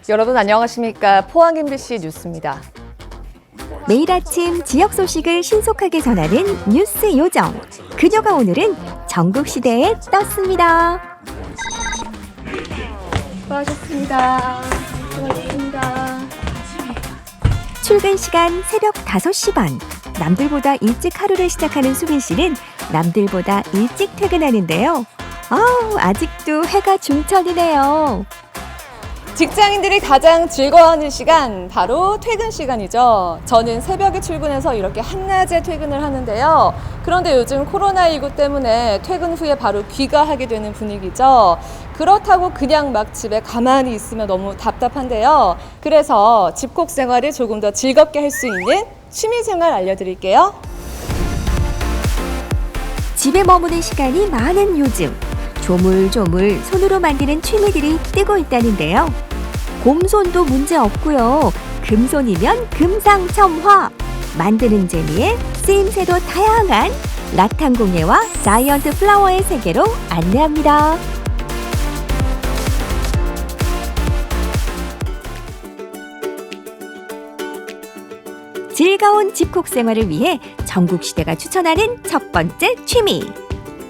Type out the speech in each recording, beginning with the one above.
여러분 안녕하십니까? 포항 MBC 뉴스입니다. 매일 아침 지역 소식을 신속하게 전하는 뉴스 요정. 그녀가 오늘은 전국 시대에 떴습니다. 수고하셨습니다. 수고하셨습니다. 출근 시간 새벽 5시 반. 남들보다 일찍 하루를 시작하는 수빈 씨는 남들보다 일찍 퇴근하는데요. 아직도 해가 중천이네요. 직장인들이 가장 즐거워하는 시간, 바로 퇴근 시간이죠. 저는 새벽에 출근해서 이렇게 한낮에 퇴근을 하는데요. 그런데 요즘 코로나19 때문에 퇴근 후에 바로 귀가하게 되는 분위기죠. 그렇다고 그냥 막 집에 가만히 있으면 너무 답답한데요. 그래서 집콕 생활을 조금 더 즐겁게 할 수 있는 취미생활 알려드릴게요. 집에 머무는 시간이 많은 요즘. 조물조물 손으로 만드는 취미들이 뜨고 있다는데요. 곰손도 문제 없고요. 금손이면 금상첨화. 만드는 재미에 쓰임새도 다양한 라탄 공예와 자이언트 플라워의 세계로 안내합니다. 즐거운 집콕 생활을 위해 전국시대가 추천하는 첫 번째 취미.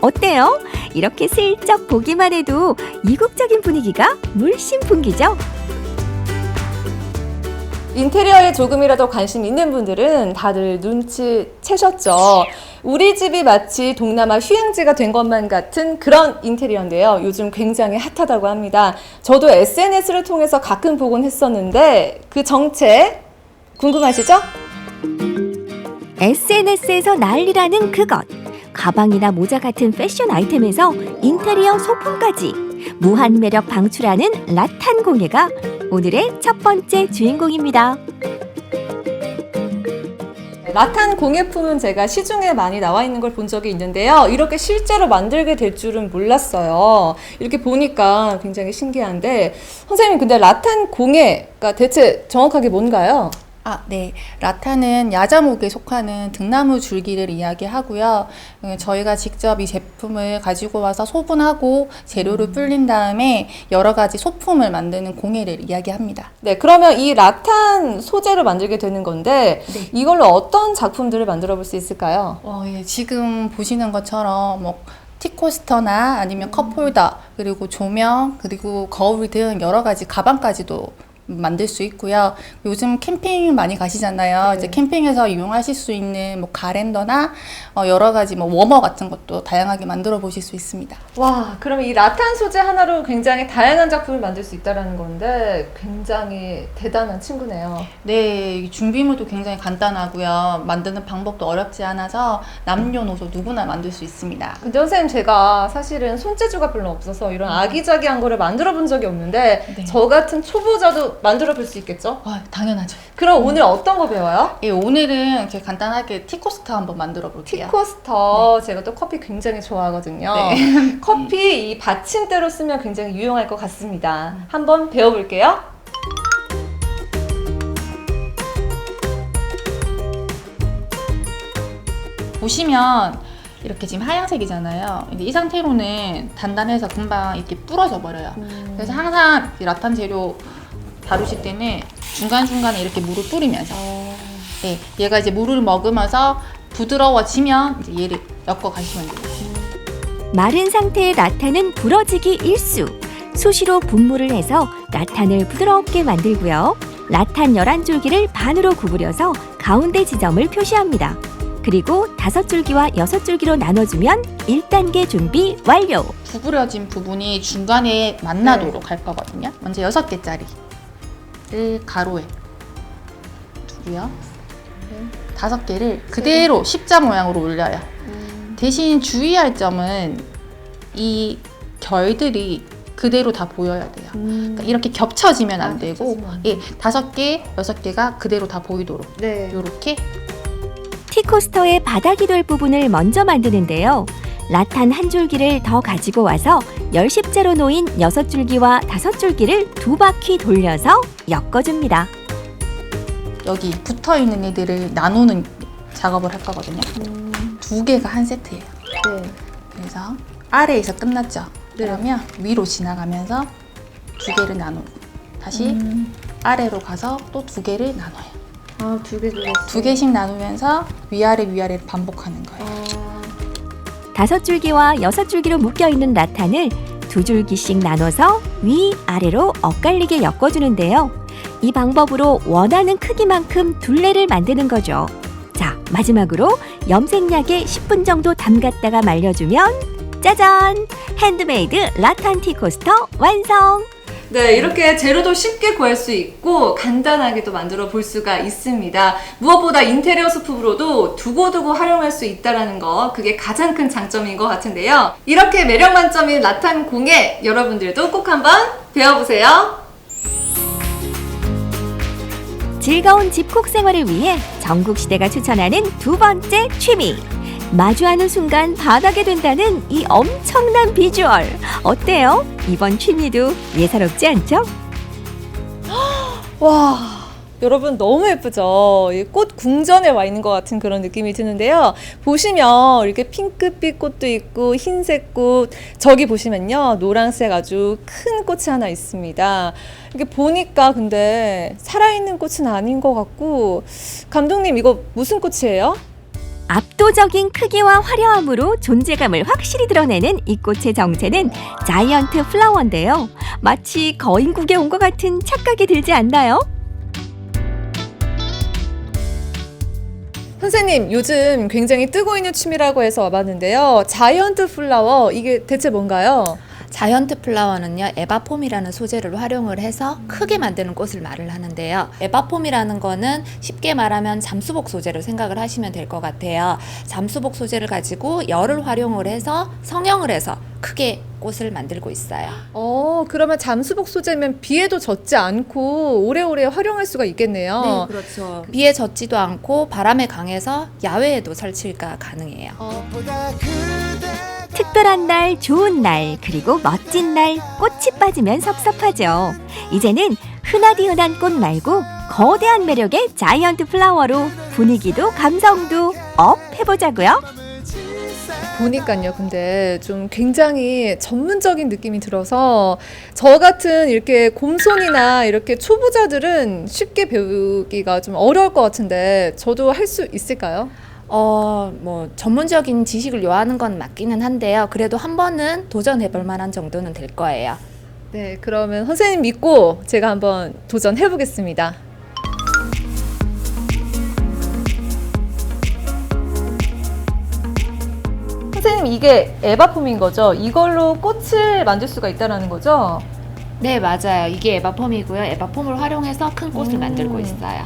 어때요? 이렇게 슬쩍 보기만 해도 이국적인 분위기가 물씬 풍기죠? 인테리어에 조금이라도 관심 있는 분들은 다들 눈치채셨죠. 우리 집이 마치 동남아 휴양지가 된 것만 같은 그런 인테리어인데요. 요즘 굉장히 핫하다고 합니다. 저도 SNS를 통해서 가끔 보곤 했었는데 그 정체 궁금하시죠? SNS에서 난리라는 그것. 가방이나 모자 같은 패션 아이템에서 인테리어 소품까지 무한 매력 방출하는 라탄 공예가 오늘의 첫 번째 주인공입니다. 라탄 공예품은 제가 시중에 많이 나와 있는 걸 본 적이 있는데요. 이렇게 실제로 만들게 될 줄은 몰랐어요. 이렇게 보니까 굉장히 신기한데, 선생님 근데 라탄 공예가 대체 정확하게 뭔가요? 네. 라탄은 야자목에 속하는 등나무 줄기를 이야기하고요. 저희가 직접 이 제품을 가지고 와서 소분하고 재료를 불린 다음에 여러 가지 소품을 만드는 공예를 이야기합니다. 네, 그러면 이 라탄 소재로 만들게 되는 건데 이걸로 어떤 작품들을 만들어 볼 수 있을까요? 지금 보시는 것처럼 티코스터나 아니면 컵홀더, 그리고 조명, 그리고 거울 등 여러 가지 가방까지도 만들 수 있고요. 요즘 캠핑 많이 가시잖아요. 네. 이제 캠핑에서 이용하실 수 있는 가랜더나 여러 가지 워머 같은 것도 다양하게 만들어 보실 수 있습니다. 와, 그럼 이 라탄 소재 하나로 굉장히 다양한 작품을 만들 수 있다는 건데 굉장히 대단한 친구네요. 네, 준비물도 굉장히 간단하고요. 만드는 방법도 어렵지 않아서 남녀노소 누구나 만들 수 있습니다. 근데 선생님 제가 사실은 손재주가 별로 없어서 이런 아기자기한 거를 만들어 본 적이 없는데 네. 저 같은 초보자도 만들어 볼 수 있겠죠? 당연하죠. 그럼 오늘 어떤 거 배워요? 오늘은 제가 간단하게 티코스터 한번 만들어 볼게요. 티코스터. 제가 또 커피 굉장히 좋아하거든요. 네. 커피 이 받침대로 쓰면 굉장히 유용할 것 같습니다. 한번 배워볼게요. 보시면 이렇게 지금 하얀색이잖아요. 근데 이 상태로는 단단해서 금방 이렇게 부러져 버려요. 그래서 항상 이 라탄 재료 다루실 때는 중간중간에 이렇게 물을 뿌리면서 얘가 이제 물을 먹으면서 부드러워지면 이제 얘를 엮어 가시면 돼요. 마른 상태의 라탄은 부러지기 일수. 수시로 분무를 해서 라탄을 부드럽게 만들고요. 라탄 11줄기를 반으로 구부려서 가운데 지점을 표시합니다. 그리고 5줄기와 6줄기로 나눠주면 1단계 준비 완료. 구부려진 부분이 중간에 만나도록 할 거거든요. 먼저 6개짜리를 가로에 두고요. 5개를 그대로 십자 모양으로 올려요. 대신 주의할 점은 이 결들이 그대로 다 보여야 돼요. 그러니까 이렇게 겹쳐지면 안 되고, 5개, 6개가 그대로 다 보이도록 이렇게. 티코스터의 바닥이 될 부분을 먼저 만드는데요. 라탄 한 줄기를 더 가지고 와서 10십자로 놓인 6줄기와 5줄기를 2바퀴 돌려서 엮어줍니다. 여기 붙어있는 애들을 나누는 작업을 할 거거든요. 2개가 한 세트예요. 그래서 아래에서 끝났죠. 그러면 위로 지나가면서 2개를 나누고 다시 아래로 가서 또 2개를 나눠요. 아, 2개 2개씩 나누면서 위아래를 반복하는 거예요. 5줄기와 6줄기로 묶여있는 라탄을 2줄기씩 나눠서 위아래로 엇갈리게 엮어주는데요. 이 방법으로 원하는 크기만큼 둘레를 만드는 거죠. 자, 마지막으로 염색약에 10분 정도 담갔다가 말려주면 짜잔! 핸드메이드 라탄 티 코스터 완성! 네, 이렇게 재료도 쉽게 구할 수 있고 간단하게도 만들어 볼 수가 있습니다. 무엇보다 인테리어 소품으로도 두고두고 활용할 수 있다는 거, 그게 가장 큰 장점인 것 같은데요. 이렇게 매력 만점인 라탄 공예, 여러분들도 꼭 한번 배워보세요. 즐거운 집콕 생활을 위해 전국시대가 추천하는 2번째 취미. 마주하는 순간 반하게 된다는 이 엄청난 비주얼. 어때요? 이번 취미도 예사롭지 않죠? 와, 여러분 너무 예쁘죠? 이 꽃 궁전에 와 있는 것 같은 그런 느낌이 드는데요. 보시면 이렇게 핑크빛 꽃도 있고 흰색 꽃, 저기 보시면요 노란색 아주 큰 꽃이 하나 있습니다. 이게 보니까 근데 살아있는 꽃은 아닌 것 같고, 감독님 이거 무슨 꽃이에요? 압도적인 크기와 화려함으로 존재감을 확실히 드러내는 이 꽃의 정체는 자이언트 플라워인데요. 마치 거인국에 온 것 같은 착각이 들지 않나요? 선생님, 요즘 굉장히 뜨고 있는 취미라고 해서 와봤는데요. 자이언트 플라워, 이게 대체 뭔가요? 자이언트 플라워는요, 에바폼이라는 소재를 활용을 해서 크게 만드는 꽃을 말을 하는데요. 에바폼이라는 거는 쉽게 말하면 잠수복 소재로 생각을 하시면 될 것 같아요. 잠수복 소재를 가지고 열을 활용을 해서 성형을 해서 크게 꽃을 만들고 있어요. 그러면 잠수복 소재면 비에도 젖지 않고 오래오래 활용할 수가 있겠네요. 그렇죠. 비에 젖지도 않고 바람에 강해서 야외에도 설치가 가능해요. 특별한 날, 좋은 날, 그리고 멋진 날 꽃이 빠지면 섭섭하죠. 이제는 흔하디흔한 꽃 말고 거대한 매력의 자이언트 플라워로 분위기도 감성도 업 해보자고요. 보니까요, 근데 좀 굉장히 전문적인 느낌이 들어서 저 같은 이렇게 곰손이나 이렇게 초보자들은 쉽게 배우기가 좀 어려울 것 같은데 저도 할 수 있을까요? 전문적인 지식을 요하는 건 맞기는 한데요. 그래도 한 번은 도전해볼 만한 정도는 될 거예요. 네, 그러면 선생님 믿고 제가 한번 도전해 보겠습니다. 선생님, 이게 에바폼인 거죠? 이걸로 꽃을 만들 수가 있다는 거죠? 네, 맞아요. 이게 에바폼이고요. 에바폼을 활용해서 큰 꽃을 만들고 있어요.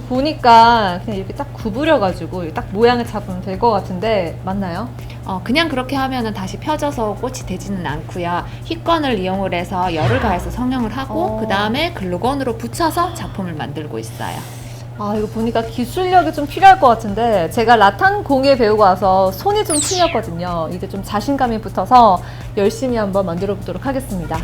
보니까 그냥 이렇게 딱 구부려가지고 딱 모양을 잡으면 될 것 같은데 맞나요? 그냥 그렇게 하면은 다시 펴져서 꽃이 되지는 않고요. hit건을 이용을 해서 열을 가해서 성형을 하고 그 다음에 글루건으로 붙여서 작품을 만들고 있어요. 아, 이거 보니까 기술력이 좀 필요할 것 같은데 제가 라탄 공예 배우고 와서 손이 좀 틀렸거든요. 이제 좀 자신감이 붙어서 열심히 한번 만들어 보도록 하겠습니다.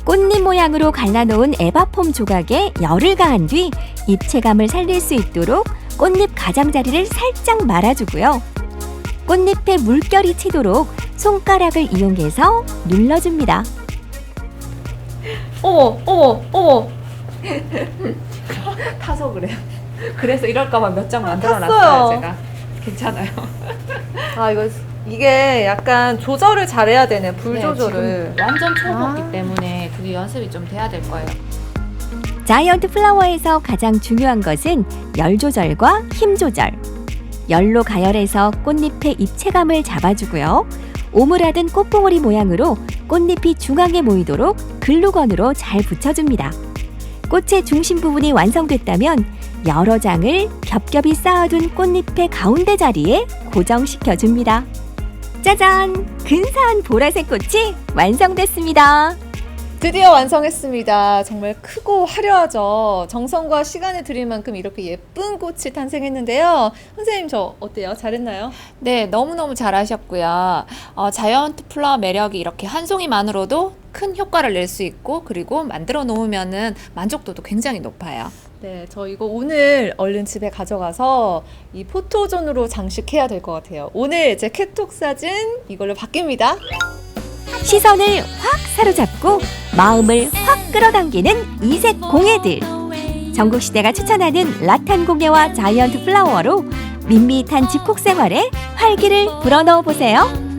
꽃잎 모양으로 갈라놓은 에바폼 조각에 열을 가한 뒤 입체감을 살릴 수 있도록 꽃잎 가장자리를 살짝 말아주고요. 꽃잎에 물결이 튀도록 손가락을 이용해서 눌러줍니다. 어머. 타서 그래요. 그래서 이럴까봐 몇 장 탔어요. 만들어놨어요, 제가. 괜찮아요. 아, 이게 약간 조절을 잘해야 되네, 불 네, 조절을. 지금 완전 초보기 때문에 그게 연습이 좀 돼야 될 거예요. 자이언트 플라워에서 가장 중요한 것은 열 조절과 힘 조절. 열로 가열해서 꽃잎의 입체감을 잡아주고요. 오므라든 꽃봉오리 모양으로 꽃잎이 중앙에 모이도록 글루건으로 잘 붙여줍니다. 꽃의 중심 부분이 완성됐다면 여러 장을 겹겹이 쌓아둔 꽃잎의 가운데 자리에 고정시켜줍니다. 짜잔! 근사한 보라색 꽃이 완성됐습니다. 드디어 완성했습니다. 정말 크고 화려하죠. 정성과 시간을 들일 만큼 이렇게 예쁜 꽃이 탄생했는데요. 선생님, 저 어때요? 잘했나요? 네, 너무너무 잘하셨고요. 자이언트 플라워 매력이 이렇게 한 송이만으로도 큰 효과를 낼 수 있고, 그리고 만들어 놓으면은 만족도도 굉장히 높아요. 네, 저 이거 오늘 얼른 집에 가져가서 이 포토존으로 장식해야 될 것 같아요. 오늘 제 캐톡 사진 이걸로 바뀝니다. 시선을 확 사로잡고 마음을 확 끌어당기는 이색 공예들. 전국시대가 추천하는 라탄 공예와 자이언트 플라워로 밋밋한 집콕 생활에 활기를 불어넣어 보세요.